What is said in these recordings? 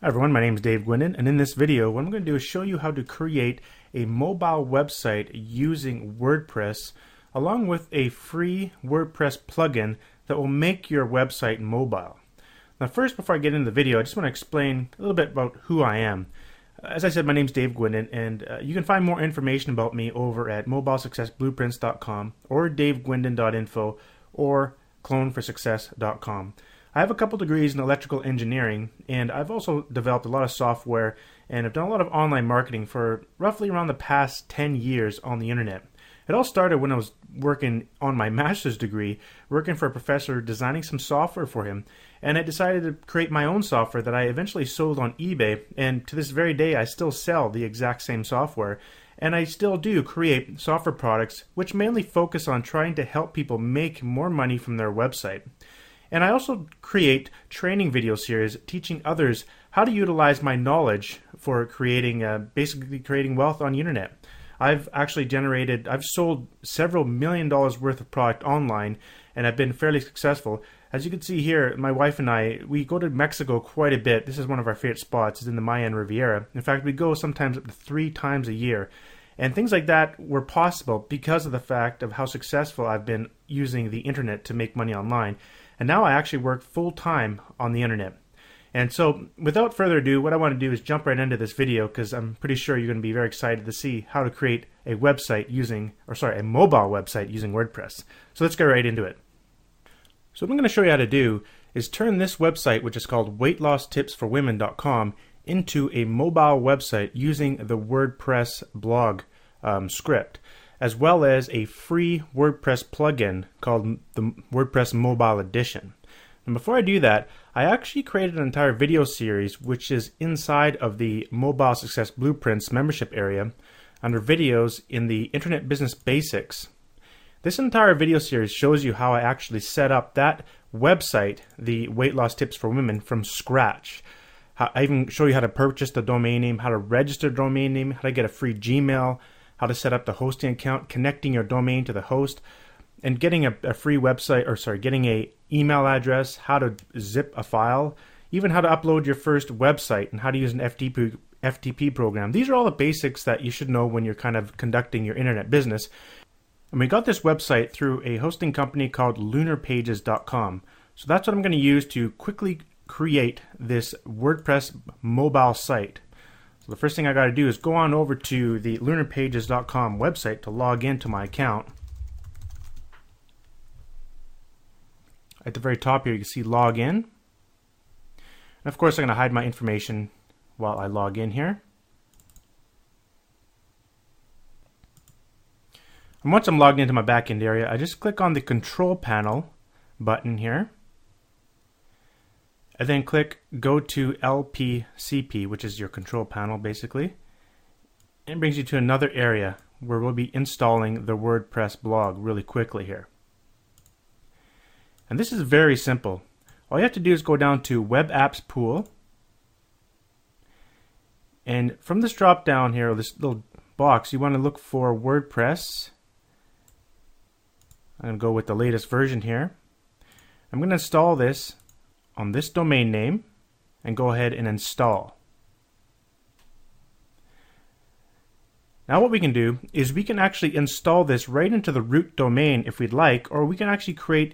Hi everyone, my name is Dave Gwinden, and in this video what I'm going to do is show you how to create a mobile website using WordPress along with a free WordPress plugin that will make your website mobile. Now first, before I get into the video, I just want to explain a little bit about who I am. As I said, my name is Dave Gwinden, and you can find more information about me over at mobilesuccessblueprints.com or davegwinden.info or cloneforsuccess.com. I have a couple degrees in electrical engineering, and I've also developed a lot of software and have done a lot of online marketing for roughly around the past 10 years on the internet. It all started when I was working on my master's degree, working for a professor designing some software for him, and I decided to create my own software that I eventually sold on eBay, and to this very day I still sell the exact same software, and I still do create software products which mainly focus on trying to help people make more money from their website. And I also create training video series teaching others how to utilize my knowledge for basically creating wealth on the internet. I've sold several $1 million worth of product online, and I've been fairly successful. As you can see here, my wife and I, we go to Mexico quite a bit. This is one of our favorite spots. It's in the Mayan Riviera. In fact, we go sometimes up to 3 times a year. And things like that were possible because of the fact of how successful I've been using the internet to make money online. And now I actually work full-time on the internet. And so, without further ado, what I want to do is jump right into this video because I'm pretty sure you're going to be very excited to see how to create a website a mobile website using WordPress. So let's get right into it. So what I'm going to show you how to do is turn this website, which is called weightlosstipsforwomen.com, into a mobile website using the WordPress blog script, as well as a free WordPress plugin called the WordPress Mobile Edition. And before I do that, I actually created an entire video series which is inside of the Mobile Success Blueprints membership area under videos in the Internet Business Basics. This entire video series shows you how I actually set up that website, the Weight Loss Tips for Women, from scratch. I even show you how to purchase the domain name, how to register the domain name, how to get a free Gmail, how to set up the hosting account, connecting your domain to the host, and getting a free website, getting a email address, how to zip a file, even how to upload your first website and how to use an FTP program. These are all the basics that you should know when you're kind of conducting your internet business. And we got this website through a hosting company called lunarpages.com. So that's what I'm going to use to quickly create this WordPress mobile site. So the first thing I got to do is go on over to the lunarpages.com website to log into my account. At the very top here you can see log in. And of course I'm going to hide my information while I log in here. And once I'm logged into my backend area, I just click on the control panel button here. And then click go to LPCP, which is your control panel basically. And it brings you to another area where we'll be installing the WordPress blog really quickly here. And this is very simple. All you have to do is go down to Web Apps Pool. And from this drop down here, or this little box, you want to look for WordPress. I'm going to go with the latest version here. I'm going to install this on this domain name and go ahead and install. Now what we can do is we can actually install this right into the root domain if we'd like, or we can actually create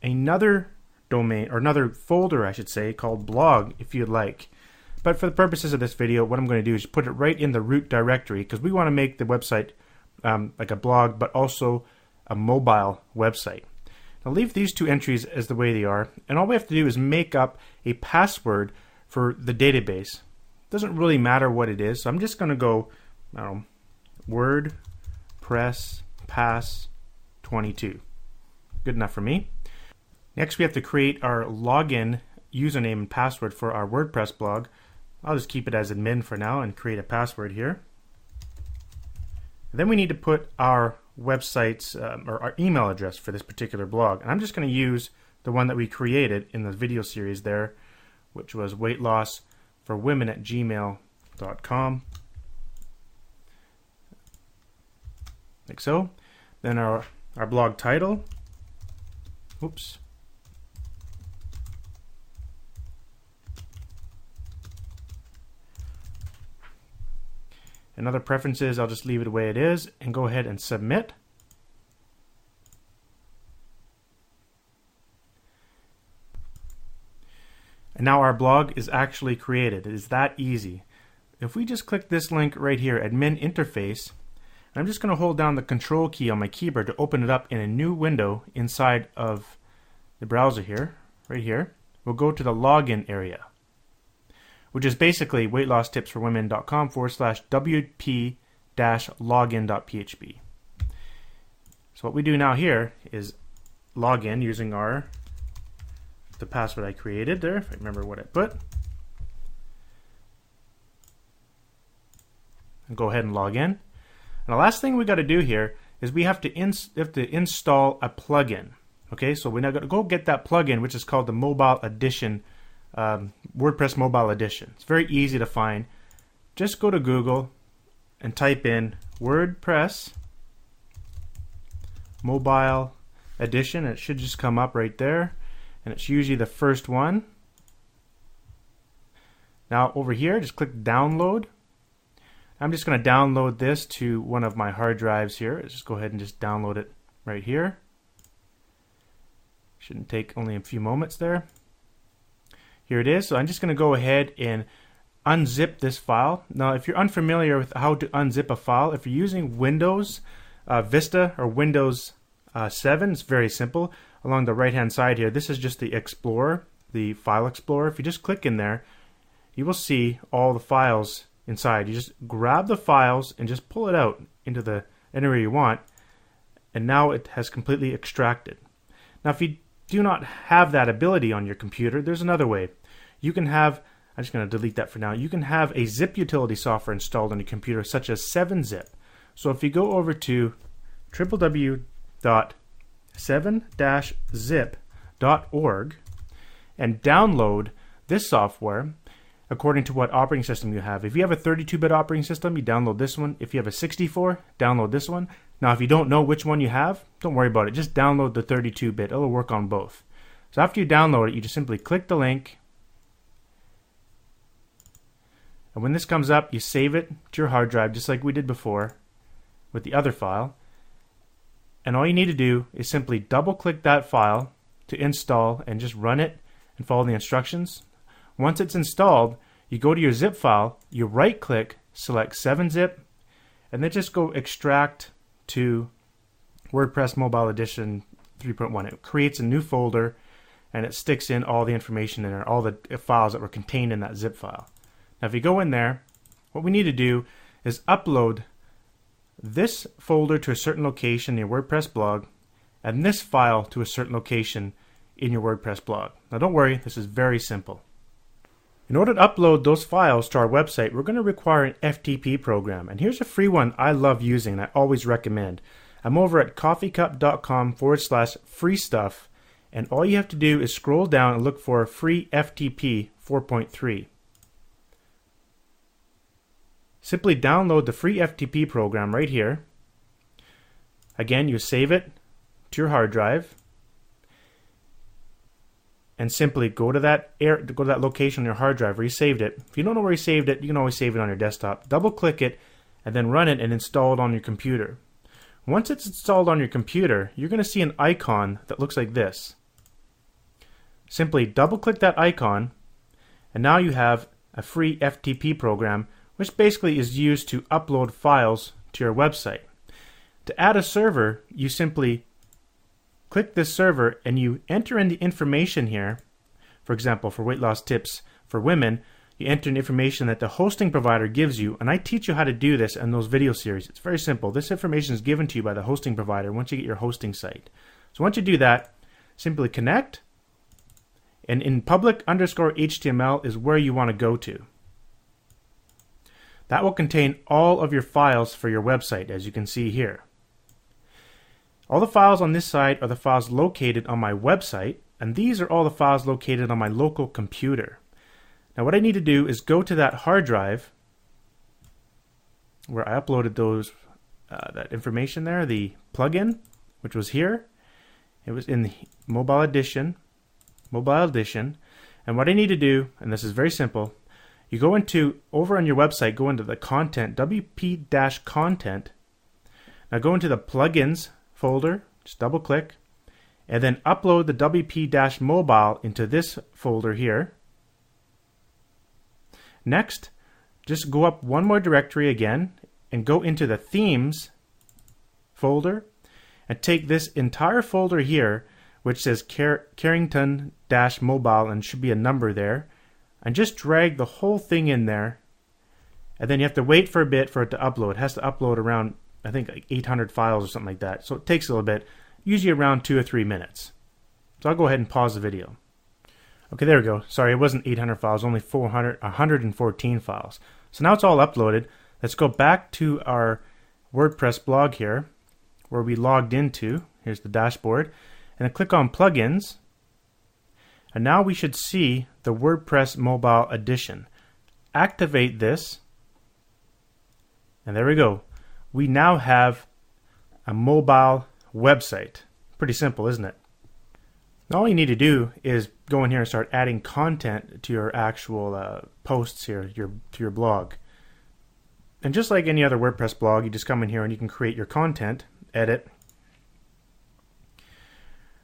another domain, or another folder I should say, called blog if you'd like. But for the purposes of this video, what I'm going to do is put it right in the root directory because we want to make the website like a blog but also a mobile website. Now leave these two entries as the way they are, and all we have to do is make up a password for the database. It doesn't really matter what it is, so I'm just going to go WordPress pass 22. Good enough for me. Next we have to create our login username and password for our WordPress blog. I'll just keep it as admin for now and create a password here. And then we need to put our website's or our email address for this particular blog. And I'm just going to use the one that we created in the video series there, which was weightlossforwomen@gmail.com. Like so. Then our blog title. Oops. And other preferences, I'll just leave it the way it is and go ahead and submit. And now our blog is actually created. It is that easy. If we just click this link right here, admin interface, I'm just going to hold down the control key on my keyboard to open it up in a new window inside of the browser here, right here. We'll go to the login area, which is basically weightlosstipsforwomen.com/wp-login.php. So what we do now here is log in using the password I created there, if I remember what I put. And go ahead and log in. And the last thing we got to do here is we have to install a plugin. Okay, so we're now going to go get that plugin, which is called the Mobile Edition, WordPress Mobile Edition. It's very easy to find. Just go to Google and type in WordPress Mobile Edition. It should just come up right there, and it's usually the first one. Now over here, just click download. I'm just going to download this to one of my hard drives here. Let's just go ahead and just download it right here. Shouldn't take only a few moments there. Here it is. So I'm just going to go ahead and unzip this file. Now, if you're unfamiliar with how to unzip a file, if you're using Windows Vista or Windows 7, it's very simple. Along the right-hand side here, this is just the Explorer, the File Explorer. If you just click in there, you will see all the files inside. You just grab the files and just pull it out into the anywhere you want, and now it has completely extracted. Now, if you do not have that ability on your computer, there's another way. You can have, I'm just going to delete that for now, you can have a zip utility software installed on your computer, such as 7-zip. So if you go over to www.7-zip.org and download this software, according to what operating system you have. If you have a 32-bit operating system, you download this one. If you have a 64, download this one. Now, if you don't know which one you have, don't worry about it. Just download the 32-bit. It'll work on both. So after you download it, you just simply click the link. And when this comes up, you save it to your hard drive, just like we did before with the other file. And all you need to do is simply double-click that file to install and just run it and follow the instructions. Once it's installed, you go to your zip file, you right-click, select 7-zip, and then just go extract to WordPress Mobile Edition 3.1. It creates a new folder, and it sticks in all the information in there, all the files that were contained in that zip file. Now, if you go in there, what we need to do is upload this folder to a certain location in your WordPress blog, and this file to a certain location in your WordPress blog. Now, don't worry, this is very simple. In order to upload those files to our website, we're going to require an FTP program. And here's a free one I love using and I always recommend. I'm over at coffeecup.com/free stuff, and all you have to do is scroll down and look for free FTP 4.3. Simply download the free FTP program right here. Again, you save it to your hard drive, and simply go to that location on your hard drive where you saved it. If you don't know where you saved it, you can always save it on your desktop. Double click it and then run it and install it on your computer. Once it's installed on your computer, you're going to see an icon that looks like this. Simply double click that icon, and now you have a free FTP program, which basically is used to upload files to your website. To add a server, you simply click this server and you enter in the information here. For example, for weight loss tips for women, you enter in information that the hosting provider gives you, and I teach you how to do this in those video series. It's very simple. This information is given to you by the hosting provider once you get your hosting site. So once you do that, simply connect, and in public_HTML is where you want to go to. That will contain all of your files for your website, as you can see here. All the files on this side are the files located on my website, and these are all the files located on my local computer. Now what I need to do is go to that hard drive where I uploaded those that information there, the plugin, which was here. It was in the Mobile Edition, and what I need to do, and this is very simple, You go over on your website, go into the content, WP-content. Now go into the plugins folder, just double click, and then upload the WP-mobile into this folder here. Next, just go up one more directory again and go into the themes folder and take this entire folder here, which says Carrington-mobile and should be a number there, and just drag the whole thing in there. And then you have to wait for a bit for it to upload. It has to upload around, I think, like 800 files or something like that. So it takes a little bit, usually around 2 or 3 minutes. So I'll go ahead and pause the video. Okay, there we go. Sorry, it wasn't 800 files, only 114 files. So now it's all uploaded. Let's go back to our WordPress blog here, where we logged into. Here's the dashboard. And then click on Plugins. And now we should see the WordPress Mobile Edition. Activate this. And there we go. We now have a mobile website. Pretty simple, isn't it? All you need to do is go in here and start adding content to your actual posts here, to your blog. And just like any other WordPress blog, you just come in here and you can create your content, edit,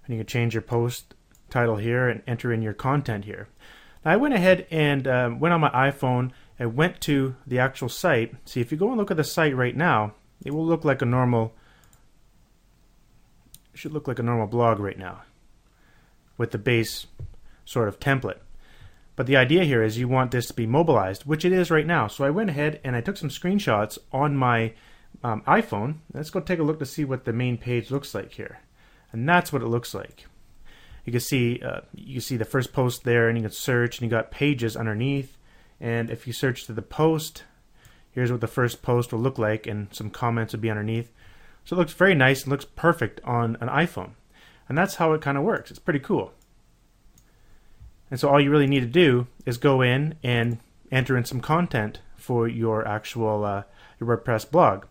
and you can change your post title here and enter in your content here. Now I went ahead and went on my iPhone and went to the actual site. See, if you go and look at the site right now, it will look like a normal, it should look like a normal blog right now with the base sort of template. But the idea here is you want this to be mobilized, which it is right now. So I went ahead and I took some screenshots on my iPhone. Let's go take a look to see what the main page looks like here. And that's what it looks like. You can see the first post there, and you can search, and you got pages underneath. And if you search to the post, here's what the first post will look like, and some comments will be underneath. So it looks very nice and looks perfect on an iPhone. And that's how it kind of works. It's pretty cool. And so all you really need to do is go in and enter in some content for your actual your WordPress blog.